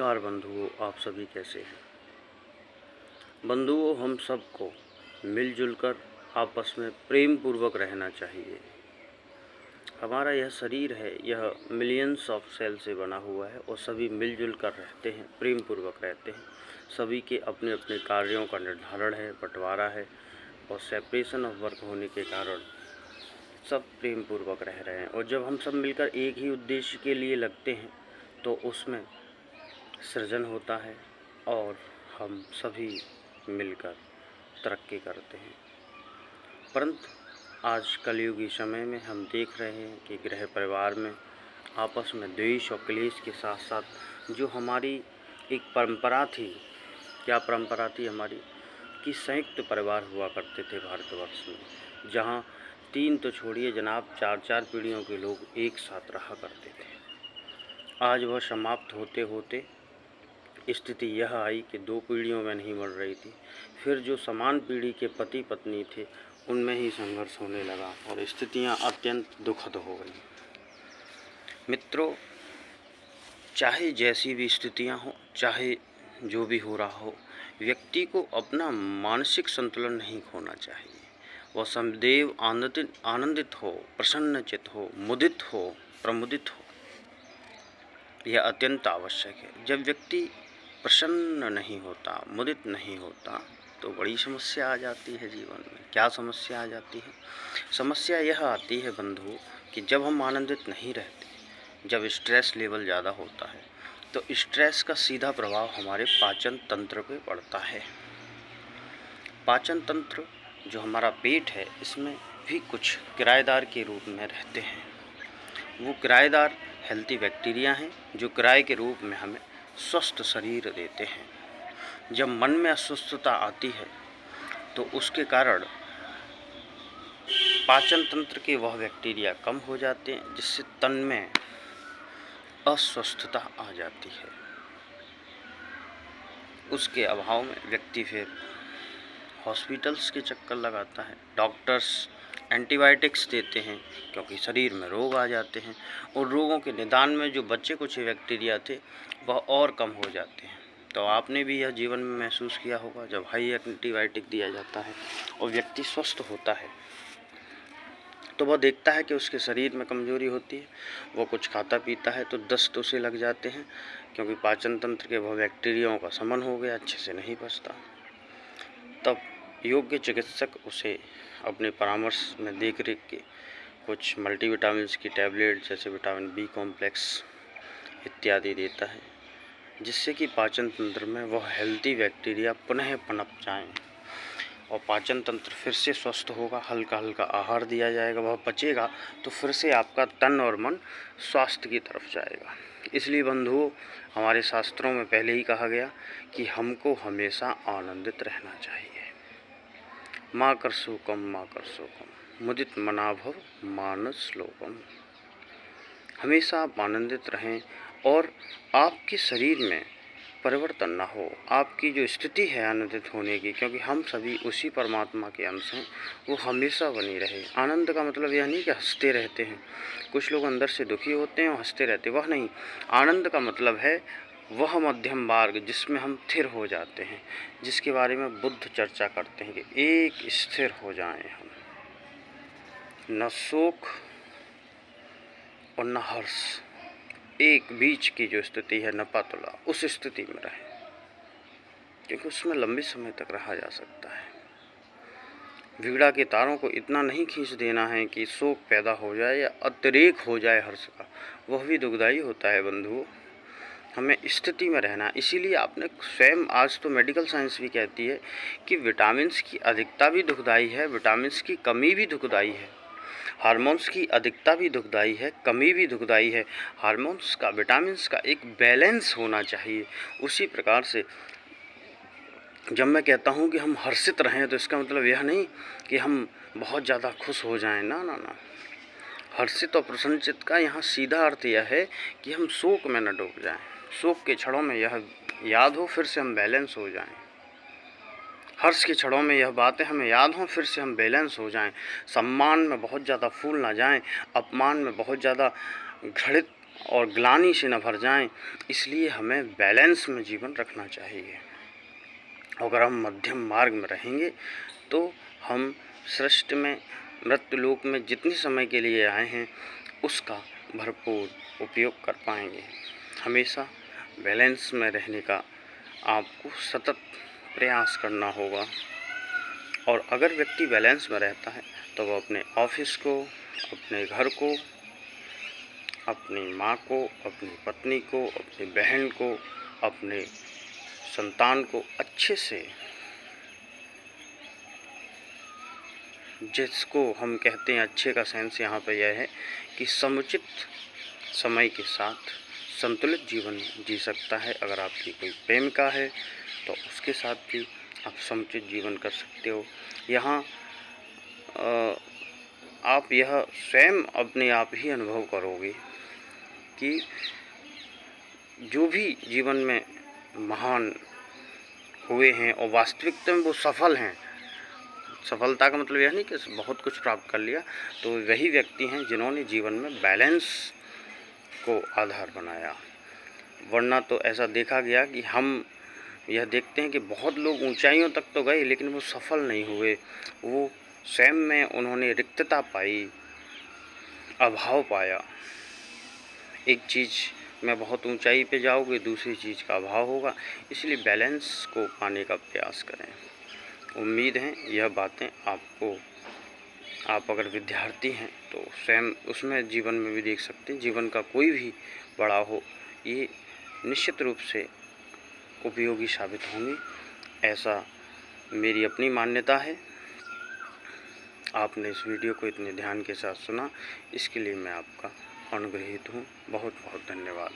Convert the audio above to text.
नमस्कार बंधुओं, आप सभी कैसे हैं। बंधुओं, हम सबको मिलजुल कर आपस में प्रेम पूर्वक रहना चाहिए। हमारा यह शरीर है, यह मिलियंस ऑफ सेल से बना हुआ है और सभी मिलजुल कर रहते हैं, प्रेम पूर्वक रहते हैं। सभी के अपने अपने कार्यों का निर्धारण है, बंटवारा है और सेपरेशन ऑफ वर्क होने के कारण सब प्रेम पूर्वक रह रहे हैं। और जब हम सब मिलकर एक ही उद्देश्य के लिए लगते हैं तो उसमें सृजन होता है और हम सभी मिलकर तरक्की करते हैं। परंतु आज कलयुगी समय में हम देख रहे हैं कि गृह परिवार में आपस में द्वेष और क्लेश के साथ साथ जो हमारी एक परंपरा थी, क्या परंपरा थी हमारी, कि संयुक्त परिवार हुआ करते थे भारतवर्ष में, जहाँ 3 तो छोड़िए जनाब 4-4 पीढ़ियों के लोग एक साथ रहा करते थे। आज वह समाप्त होते होते स्थिति यह आई कि 2 पीढ़ियों में नहीं बढ़ रही थी। फिर जो समान पीढ़ी के पति पत्नी थे उनमें ही संघर्ष होने लगा और स्थितियां अत्यंत दुखद हो गई। मित्रों, चाहे जैसी भी स्थितियां हो, चाहे जो भी हो रहा हो, व्यक्ति को अपना मानसिक संतुलन नहीं खोना चाहिए। वह सदैव आनंदित हो, प्रसन्नचित्त हो, मुदित हो, प्रमुदित हो, यह अत्यंत आवश्यक है। जब व्यक्ति प्रसन्न नहीं होता, मुदित नहीं होता, तो बड़ी समस्या आ जाती है जीवन में। क्या समस्या आ जाती है? समस्या यह आती है बंधु कि जब हम आनंदित नहीं रहते, जब स्ट्रेस लेवल ज़्यादा होता है, तो स्ट्रेस का सीधा प्रभाव हमारे पाचन तंत्र पे पड़ता है। पाचन तंत्र जो हमारा पेट है, इसमें भी कुछ किराएदार के रूप में रहते हैं। वो किराएदार हेल्थी बैक्टीरिया हैं जो किराए के रूप में हमें स्वस्थ शरीर देते हैं। जब मन में अस्वस्थता आती है तो उसके कारण पाचन तंत्र के वह बैक्टीरिया कम हो जाते हैं, जिससे तन में अस्वस्थता आ जाती है। उसके अभाव में व्यक्ति फिर हॉस्पिटल्स के चक्कर लगाता है। डॉक्टर्स एंटीबायोटिक्स देते हैं क्योंकि शरीर में रोग आ जाते हैं और रोगों के निदान में जो बच्चे कुछ बैक्टीरिया थे वह और कम हो जाते हैं। तो आपने भी यह जीवन में महसूस किया होगा, जब हाई एंटीबायोटिक दिया जाता है और व्यक्ति स्वस्थ होता है तो वह देखता है कि उसके शरीर में कमजोरी होती है। वो कुछ खाता पीता है तो दस्त उसे लग जाते हैं क्योंकि पाचन तंत्र के वह बैक्टीरियाओं का समन हो गया, अच्छे से नहीं पचता। तब योग्य चिकित्सक उसे अपने परामर्श में देख रेख के कुछ मल्टीविटामिन्स की टैबलेट जैसे विटामिन बी कॉम्प्लेक्स इत्यादि देता है, जिससे कि पाचन तंत्र में वह हेल्थी बैक्टीरिया पुनः पनप जाएं और पाचन तंत्र फिर से स्वस्थ होगा। हल्का हल्का आहार दिया जाएगा, वह पचेगा तो फिर से आपका तन और मन स्वास्थ्य की तरफ जाएगा। इसलिए बंधुओं, हमारे शास्त्रों में पहले ही कहा गया कि हमको हमेशा आनंदित रहना चाहिए। माँ कर शोकम मुदित मनाभव मानस श्लोकम। हमेशा आप आनंदित रहें और आपके शरीर में परिवर्तन ना हो। आपकी जो स्थिति है आनंदित होने की, क्योंकि हम सभी उसी परमात्मा के अंश हैं, वो हमेशा बनी रहे। आनंद का मतलब यह नहीं कि हंसते रहते हैं। कुछ लोग अंदर से दुखी होते हैं और हंसते रहते, वह नहीं। आनंद का मतलब है वह मध्यम मार्ग जिसमें हम स्थिर हो जाते हैं, जिसके बारे में बुद्ध चर्चा करते हैं कि एक स्थिर हो जाएं हम, न शोक और न हर्ष, एक बीच की जो स्थिति है न पातुला, उस स्थिति में रहें, क्योंकि उसमें लंबे समय तक रहा जा सकता है। वीणा के तारों को इतना नहीं खींच देना है कि शोक पैदा हो जाए या अतिरेक हो जाए हर्ष का, वह भी दुखदायी होता है बंधुओं। हमें स्थिति में रहना। इसीलिए आपने स्वयं, आज तो मेडिकल साइंस भी कहती है कि विटामिन्स की अधिकता भी दुखदायी है, विटामिन्स की कमी भी दुखदायी है, हार्मोन्स की अधिकता भी दुखदायी है, कमी भी दुखदायी है। हार्मोन्स का, विटामिन्स का एक बैलेंस होना चाहिए। उसी प्रकार से जब मैं कहता हूँ कि हम हर्षित रहें तो इसका मतलब यह नहीं कि हम बहुत ज़्यादा खुश हो जाएं, ना ना ना। हर्षित और प्रसन्नचित्त का यहाँ सीधा अर्थ यह है कि हम शोक में न डूब जाएं। शोक के क्षणों में यह याद हो, फिर से हम बैलेंस हो जाएं। हर्ष के क्षणों में यह बातें हमें याद हों, फिर से हम बैलेंस हो जाएं। सम्मान में बहुत ज़्यादा फूल ना जाएं, अपमान में बहुत ज़्यादा घृणित और ग्लानि से न भर जाएं, इसलिए हमें बैलेंस में जीवन रखना चाहिए। अगर हम मध्यम मार्ग में रहेंगे तो हम सृष्टि में, मृत्युलोक में जितने समय के लिए आए हैं उसका भरपूर उपयोग कर पाएंगे। हमेशा बैलेंस में रहने का आपको सतत प्रयास करना होगा। और अगर व्यक्ति बैलेंस में रहता है तो वो अपने ऑफिस को, अपने घर को, अपनी माँ को, अपनी पत्नी को, अपनी बहन को, अपने संतान को अच्छे से, जिसको हम कहते हैं अच्छे का सेंस यहाँ पे यह है कि समुचित समय के साथ संतुलित जीवन जी सकता है। अगर आपकी कोई प्रेमिका है तो उसके साथ भी आप समुचित जीवन कर सकते हो। यहाँ आप यह स्वयं अपने आप ही अनुभव करोगे कि जो भी जीवन में महान हुए हैं और वास्तविकता में वो सफल हैं, सफलता का मतलब यह नहीं कि बहुत कुछ प्राप्त कर लिया, तो वही व्यक्ति हैं जिन्होंने जीवन में बैलेंस को आधार बनाया। वरना तो ऐसा देखा गया कि हम यह देखते हैं कि बहुत लोग ऊंचाइयों तक तो गए लेकिन वो सफल नहीं हुए। वो स्वयं में उन्होंने रिक्तता पाई, अभाव पाया। एक चीज़ में बहुत ऊंचाई पे जाओगे, दूसरी चीज़ का अभाव होगा। इसलिए बैलेंस को पाने का प्रयास करें। उम्मीद है यह बातें आपको, आप अगर विद्यार्थी हैं तो स्वयं उसमें जीवन में भी देख सकते हैं। जीवन का कोई भी बड़ा हो, ये निश्चित रूप से उपयोगी साबित होंगे, ऐसा मेरी अपनी मान्यता है। आपने इस वीडियो को इतने ध्यान के साथ सुना, इसके लिए मैं आपका अनुग्रहित हूँ। बहुत बहुत धन्यवाद।